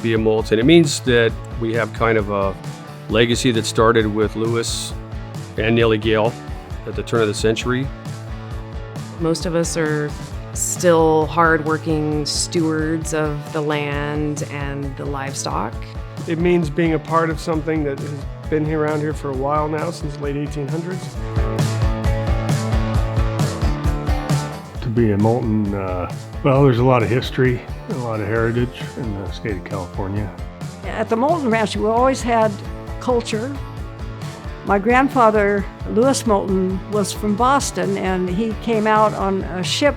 be a Moulton. It means that we have kind of a legacy that started with Lewis and Nellie Gale at the turn of the century. Most of us are still hardworking stewards of the land and the livestock. It means being a part of something that has been here around here for a while now, since the late 1800s. To be a Moulton, well, there's a lot of history, a lot of heritage in the state of California. At the Moulton Ranch, we always had culture. My grandfather, Lewis Moulton, was from Boston, and he came out on a ship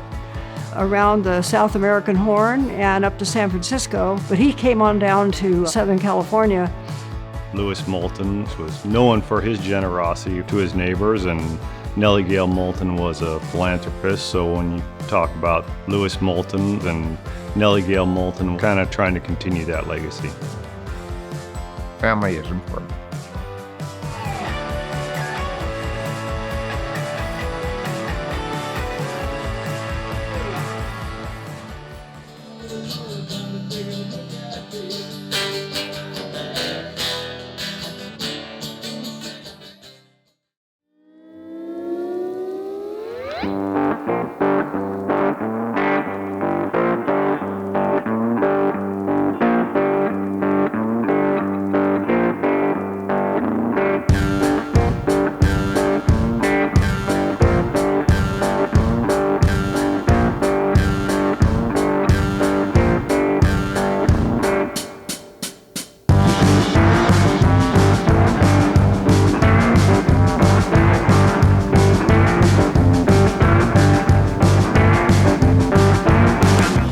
around the South American Horn and up to San Francisco, but he came on down to Southern California. Lewis Moulton was known for his generosity to his neighbors, and Nellie Gale Moulton was a philanthropist, so when you talk about Lewis Moulton and Nellie Gale Moulton, kind of trying to continue that legacy. Family is important.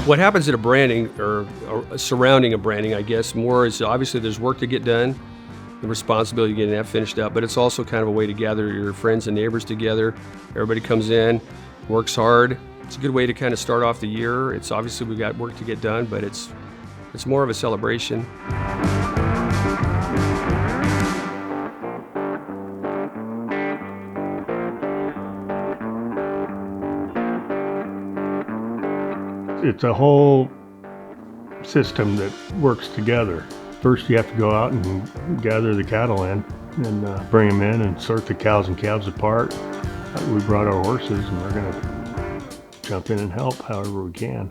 What happens at a branding or surrounding a branding, I guess, more is obviously there's work to get done, the responsibility of getting that finished up, but it's also kind of a way to gather your friends and neighbors together. Everybody comes in, works hard. It's a good way to kind of start off the year. It's obviously we got work to get done, but it's more of a celebration. It's a whole system that works together. First, you have to go out and gather the cattle in and bring them in and sort the cows and calves apart. We brought our horses, and we're going to jump in and help however we can.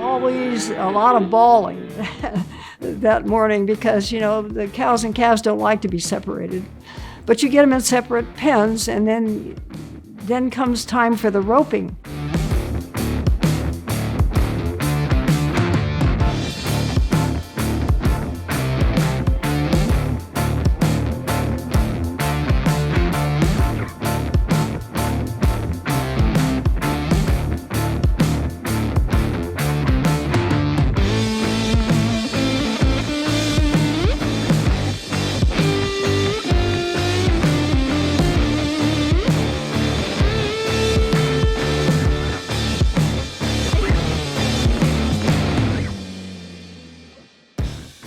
Always a lot of bawling that morning because, you know, the cows and calves don't like to be separated. But you get them in separate pens, and then comes time for the roping.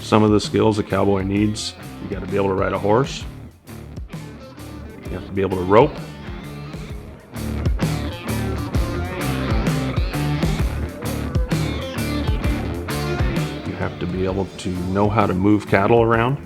Some of the skills a cowboy needs, you got to be able to ride a horse, you have to be able to rope, you have to be able to know how to move cattle around.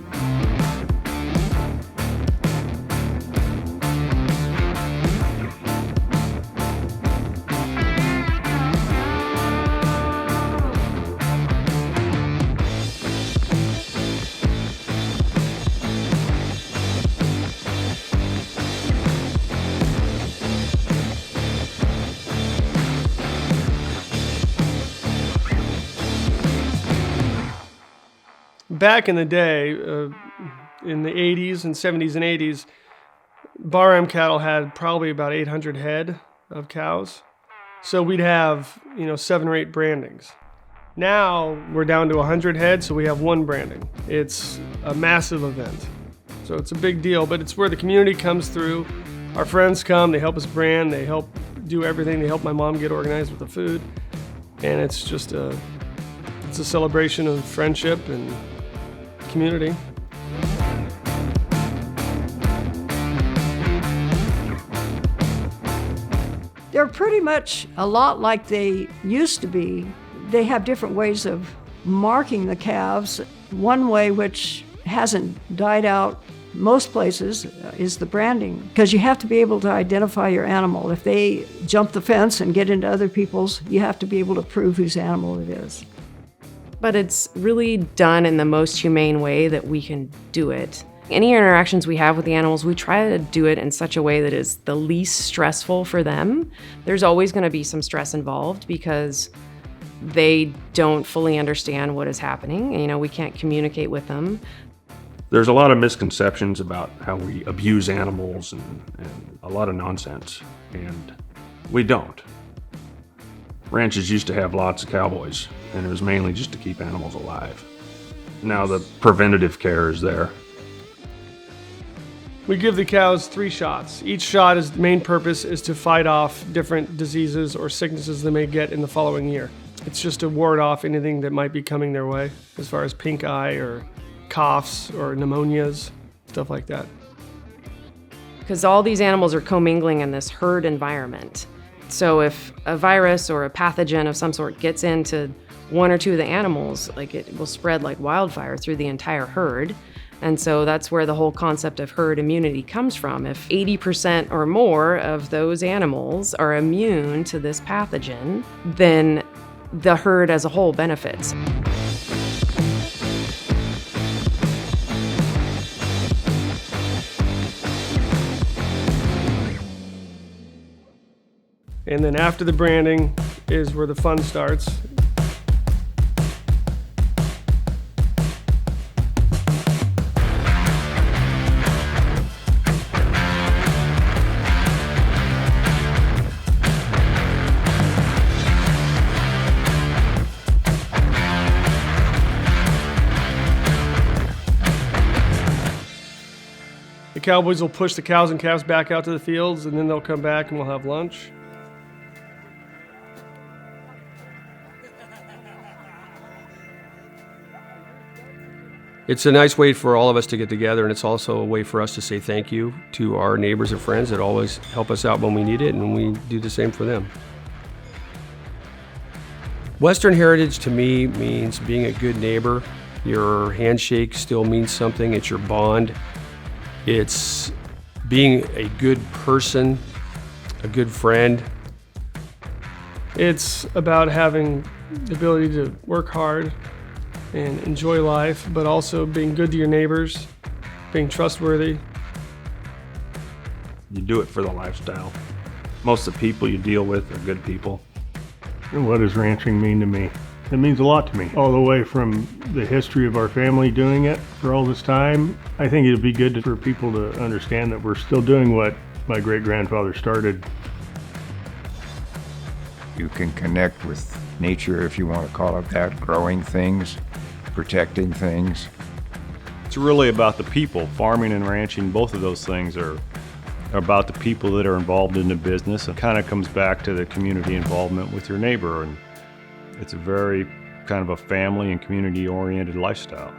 Back in the day, in the 80s and 70s and 80s, Bar-M cattle had probably about 800 head of cows. So we'd have, 7 or 8 brandings. Now we're down to 100 head, so we have one branding. It's a massive event. So it's a big deal, but it's where the community comes through. Our friends come, they help us brand, they help do everything. They help my mom get organized with the food. And it's just it's a celebration of friendship and community. They're pretty much a lot like they used to be. They have different ways of marking the calves. One way, which hasn't died out most places, is the branding, because you have to be able to identify your animal. If they jump the fence and get into other people's, you have to be able to prove whose animal it is. But it's really done in the most humane way that we can do it. Any interactions we have with the animals, we try to do it in such a way that is the least stressful for them. There's always going to be some stress involved because they don't fully understand what is happening. You know, we can't communicate with them. There's a lot of misconceptions about how we abuse animals and a lot of nonsense, and we don't. Ranches used to have lots of cowboys, and it was mainly just to keep animals alive. Now the preventative care is there. We give the cows 3 shots. Each shot, is the main purpose is to fight off different diseases or sicknesses they may get in the following year. It's just to ward off anything that might be coming their way, as far as pink eye or coughs or pneumonias, stuff like that. Because all these animals are commingling in this herd environment. So if a virus or a pathogen of some sort gets into 1 or 2 of the animals, like it will spread like wildfire through the entire herd. And so that's where the whole concept of herd immunity comes from. If 80% or more of those animals are immune to this pathogen, then the herd as a whole benefits. And then after the branding is where the fun starts. The cowboys will push the cows and calves back out to the fields, and then they'll come back and we'll have lunch. It's a nice way for all of us to get together, and it's also a way for us to say thank you to our neighbors and friends that always help us out when we need it, and we do the same for them. Western heritage to me means being a good neighbor. Your handshake still means something. It's your bond. It's being a good person, a good friend. It's about having the ability to work hard and enjoy life, but also being good to your neighbors, being trustworthy. You do it for the lifestyle. Most of the people you deal with are good people. And what does ranching mean to me? It means a lot to me. All the way from the history of our family doing it for all this time. I think it'd be good for people to understand that we're still doing what my great-grandfather started. You can connect with nature, if you want to call it that, growing things, protecting things. It's really about the people. Farming and ranching, both of those things are about the people that are involved in the business. It kind of comes back to the community involvement with your neighbor, and it's a very kind of a family and community-oriented lifestyle.